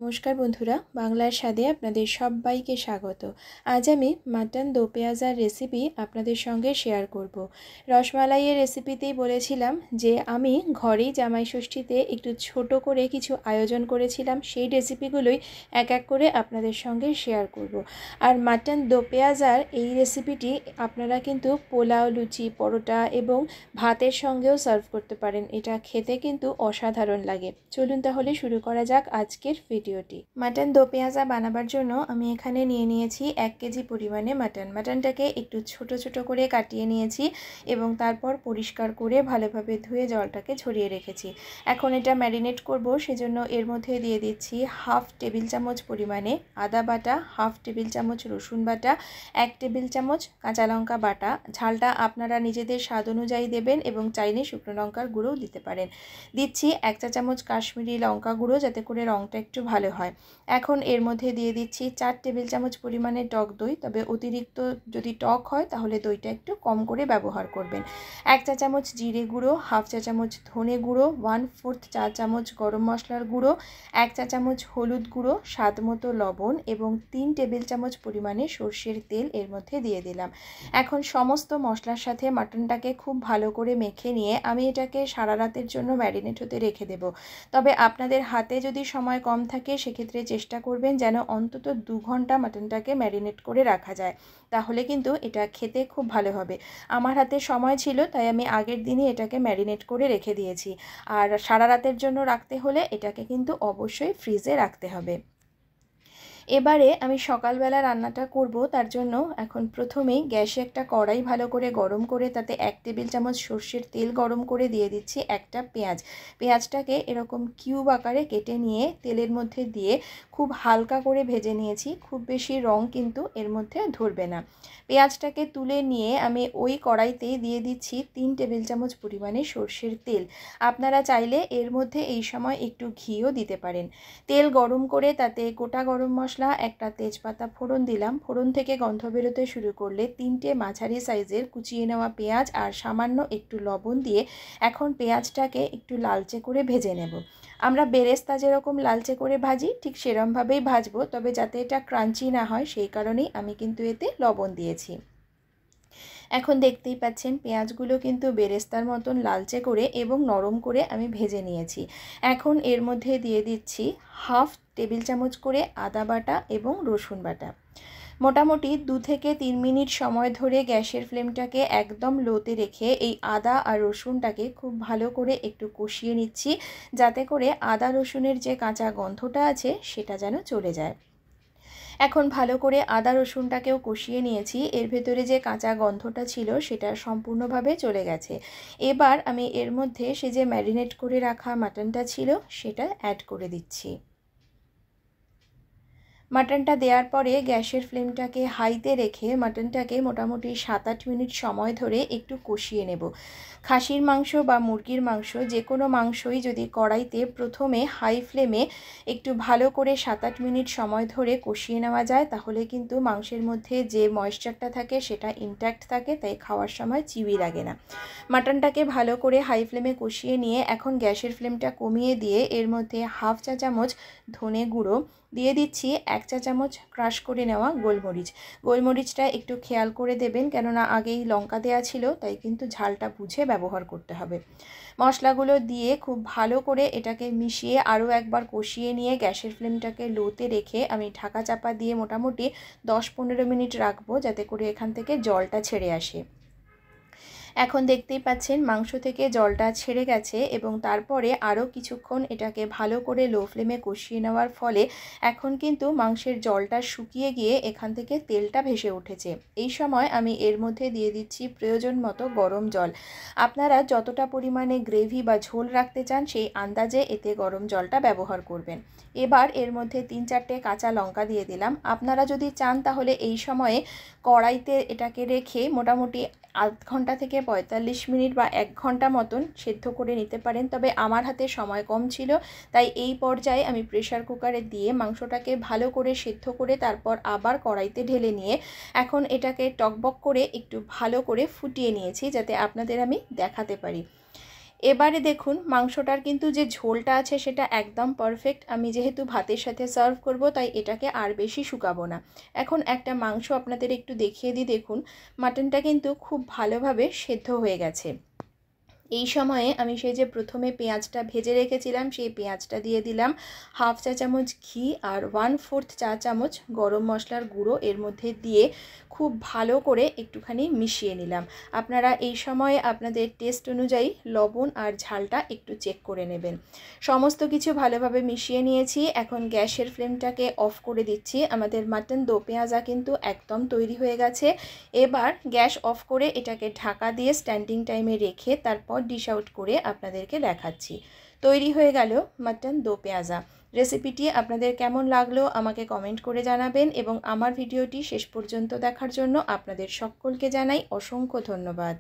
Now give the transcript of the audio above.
নমস্কার বন্ধুরা, বাংলার স্বাদে আপনাদের সবাইকে স্বাগত। আজ আমি মাটন দো পেঁয়াজার রেসিপি আপনাদের সঙ্গে শেয়ার করব। রসমালাইয়ের রেসিপিতেই বলেছিলাম যে আমি ঘরেই জামাই ষষ্ঠীতে একটু ছোট করে কিছু আয়োজন করেছিলাম, সেই রেসিপিগুলোই এক এক করে আপনাদের সঙ্গে শেয়ার করব। আর মাটন দো পেঁয়াজার এই রেসিপিটি আপনারা কিন্তু পোলাও, লুচি, পরোটা এবং ভাতের সঙ্গেও সার্ভ করতে পারেন। এটা খেতে কিন্তু অসাধারণ লাগে। চলুন তাহলে শুরু করা যাক আজকের ভিডিওটি। মাটন দো পেঁয়াজা বানাবার জন্য আমি এখানে নিয়ে নিয়েছি 1 কেজি পরিমাণে মাটনটাকে একটু ছোট ছোট করে কাটিয়ে নিয়েছি এবং তারপর পরিষ্কার করে ভালোভাবে ধুয়ে জলটাকে ঝরিয়ে রেখেছি। এখন এটা ম্যারিনেট করব, সেজন্য এর মধ্যে দিয়ে দিচ্ছি 1/2 টেবিল চামচ পরিমাণে আদা বাটা, 1/2 টেবিল চামচ রসুন বাটা, 1 টেবিল চামচ কাঁচা লঙ্কা বাটা। ঝালটা আপনারা নিজেদের স্বাদ অনুযায়ী দেবেন এবং চাইলে শুকনো লঙ্কার গুঁড়োও দিতে পারেন। দিচ্ছি 1 চা চামচ কাশ্মীরি লঙ্কা গুঁড়ো, যাতে করে রঙটা একটু ভালো হয়। এখন এর মধ্যে দিয়ে দিচ্ছি 4 টেবিল চামচ পরিমাণে টক দই, তবে অতিরিক্ত যদি টক হয় তাহলে দইটা একটু কম করে ব্যবহার করবেন। 1 চা চামচ জিরে গুঁড়ো, 1/2 চা চামচ ধনে গুঁড়ো, 1/4 চা চামচ গরম মশলার গুঁড়ো, 1 চা চামচ হলুদ গুঁড়ো, স্বাদ মতো লবণ এবং 3 টেবিল চামচ পরিমাণে সর্ষের তেল এর মধ্যে দিয়ে দিলাম। এখন সমস্ত মশলার সাথে মাটনটাকে খুব ভালো করে মেখে নিয়ে আমি এটাকে সারা রাতের জন্য ম্যারিনেট হতে রেখে দেব। তবে আপনাদের হাতে যদি সময় কম থাকে সেক্ষেত্রে চেষ্টা করবেন যেন অন্তত 2 ঘন্টা মাটনটাকে ম্যারিনেট করে রাখা যায়, তাহলে কিন্তু এটা খেতে খুব ভালো হবে। আমার হাতে সময় ছিল তাই আমি আগের দিনই এটাকে ম্যারিনেট করে রেখে দিয়েছি। আর সারা রাতের জন্য রাখতে হলে এটাকে কিন্তু অবশ্যই ফ্রিজে রাখতে হবে। এবারে আমি সকালবেলা রান্নাটা করব, তার জন্য এখন প্রথমেই গ্যাসে একটা কড়াই ভালো করে গরম করে তাতে 1 টেবিল চামচ সর্ষের তেল গরম করে দিয়ে দিচ্ছি একটা পেঁয়াজটাকে এরকম কিউব আকারে কেটে নিয়ে তেলের মধ্যে দিয়ে খুব হালকা করে ভেজে নিয়েছি। খুব বেশি রং কিন্তু এর মধ্যে ধরবে না। পেঁয়াজটাকে তুলে নিয়ে আমি ওই কড়াইতেই দিয়ে দিচ্ছি 3 টেবিল চামচ পরিমাণে সর্ষের তেল। আপনারা চাইলে এর মধ্যে এই সময় একটু ঘিও দিতে পারেন। তেল গরম করে তাতে গোটা গরম মশলা, একটা তেজপাতা ফোড়ন দিলাম। ফোড়ন থেকে গন্ধ বেরোতে শুরু করলে 3টে মাঝারি সাইজের কুচিয়ে নেওয়া পেঁয়াজ আর সামান্য একটু লবণ দিয়ে এখন পেঁয়াজটাকে একটু লালচে করে ভেজে নেব। আমরা বেরেস্তা যেরকম লালচে করে ভাজি ঠিক সেরকমভাবেই ভাজবো, তবে যাতে এটা ক্রাঞ্চি না হয় সেই কারণেই আমি কিন্তু এতে লবণ দিয়েছি। এখন দেখতেই পাচ্ছেন পেঁয়াজগুলো কিন্তু বেরেস্তার মতন লালচে করে এবং নরম করে আমি ভেজে নিয়েছি। এখন এর মধ্যে দিয়ে দিচ্ছি 1/2 টেবিল চামচ করে আদা বাটা এবং রসুন বাটা। মোটামুটি 2 থেকে 3 মিনিট সময় ধরে গ্যাসের ফ্লেমটাকে একদম লোতে রেখে এই আদা আর রসুনটাকে খুব ভালো করে একটু কষিয়ে নিচ্ছি, যাতে করে আদা রসুনের যে কাঁচা গন্ধটা আছে সেটা যেন চলে যায়। এখন ভালো করে আদা রসুনটাকেও কষিয়ে নিয়েছি, এর ভেতরে যে কাঁচা গন্ধটা ছিল সেটা সম্পূর্ণভাবে চলে গেছে। এবার আমি এর মধ্যে সে যে ম্যারিনেট করে রাখা মাটনটা ছিল সেটা অ্যাড করে দিচ্ছি। মাটনটা দেওয়ার পরে গ্যাসের ফ্লেমটাকে হাইতে রেখে মাটনটাকে মোটামুটি 7-8 মিনিট সময় ধরে একটু কষিয়ে নেব। খাসির মাংস বা মুরগির মাংস যে কোনো মাংসই যদি কড়াইতে প্রথমে হাই ফ্লেমে একটু ভালো করে 7-8 মিনিট সময় ধরে কষিয়ে নেওয়া যায়, তাহলে কিন্তু মাংসের মধ্যে যে ময়েশ্চারটা থাকে সেটা ইনট্যাক্ট থাকে, তাই খাওয়ার সময় চিবি লাগে না। মাটনটাকে ভালো করে হাই ফ্লেমে কষিয়ে নিয়ে এখন গ্যাসের ফ্লেমটা কমিয়ে দিয়ে এর মধ্যে 1/2 চা চামচ ধনে গুঁড়ো দিয়ে দিচ্ছি, 1 চা চামচ ক্রাশ করে নেওয়া গোলমরিচটা একটু খেয়াল করে দেবেন, কেননা আগেই লঙ্কা দেওয়া ছিল, তাই কিন্তু ঝালটা বুঝে ব্যবহার করতে হবে। মশলাগুলো দিয়ে খুব ভালো করে এটাকে মিশিয়ে আরও একবার কষিয়ে নিয়ে গ্যাসের ফ্লেমটাকে লোতে রেখে আমি ঢাকা চাপা দিয়ে মোটামুটি 10-15 মিনিট রাখবো, যাতে করে এখান থেকে জলটা ছেড়ে আসে। এখন দেখতেই পাচ্ছেন মাংস থেকে জলটা ছেড়ে গেছে এবং তারপরে আরও কিছুক্ষণ এটাকে ভালো করে লো ফ্লেমে কষিয়ে নেওয়ার ফলে এখন কিন্তু মাংসের জলটা শুকিয়ে গিয়ে এখান থেকে তেলটা ভেসে উঠেছে। এই সময় আমি এর মধ্যে দিয়ে দিচ্ছি প্রয়োজন মতো গরম জল। আপনারা যতটা পরিমাণে গ্রেভি বা ঝোল রাখতে চান সেই আন্দাজে এতে গরম জলটা ব্যবহার করবেন। এবার এর মধ্যে 3-4টে কাঁচা লঙ্কা দিয়ে দিলাম। আপনারা যদি চান তাহলে এই সময়ে কড়াইতে এটাকে রেখে মোটামুটি আধ ঘন্টা থেকে 45 মিনিট বা 1 ঘন্টা মতন সেদ্ধ করে নিতে পারেন, তবে আমার হাতে সময় কম ছিল তাই এই পর্যায়ে আমি প্রেসার কুকারে দিয়ে মাংসটাকে ভালো করে সেদ্ধ করে তারপর আবার কড়াইতে ঢেলে নিয়ে এখন এটাকে টকবক করে একটু ভালো করে ফুটিয়ে নিয়েছি, যাতে আপনাদের আমি দেখাতে পারি। এবারে দেখুন মাংসটার কিন্তু যে ঝোলটা আছে সেটা একদম পারফেক্ট। আমি যেহেতু ভাতের সাথে সার্ভ করব তাই এটাকে আর বেশি শুকাবো না। এখন একটা মাংস আপনাদের একটু দেখিয়ে দিই। দেখুন মাটনটা কিন্তু খুব ভালোভাবে সেদ্ধ হয়ে গেছে। এই সময়ে আমি সেই যে প্রথমে পেঁয়াজটা ভেজে রেখেছিলাম সেই পেঁয়াজটা দিয়ে দিলাম, হাফ চা চামচ ঘি আর 1/4 চা চামচ গরম মশলার গুঁড়ো এর মধ্যে দিয়ে খুব ভালো করে একটুখানি মিশিয়ে নিলাম। আপনারা এই সময়ে আপনাদের টেস্ট অনুযায়ী লবণ আর ঝালটা একটু চেক করে নেবেন। সমস্ত কিছু ভালোভাবে মিশিয়ে নিয়েছি। এখন গ্যাসের ফ্লেমটাকে অফ করে দিচ্ছি। আমাদের মাটন দো পেঁয়াজা কিন্তু একদম তৈরি হয়ে গেছে। এবার গ্যাস অফ করে এটাকে ঢাকা দিয়ে স্ট্যান্ডিং টাইমে রেখে তারপর ডিশ আউট করে আপনাদেরকে দেখাচ্ছি। তৈরি হয়ে গেল মাটন দো পেঁয়াজা। রেসিপিটি আপনাদের কেমন লাগলো আমাকে কমেন্ট করে জানাবেন এবং আমার ভিডিওটি শেষ পর্যন্ত দেখার জন্য আপনাদের সকলকে জানাই অসংখ্য ধন্যবাদ।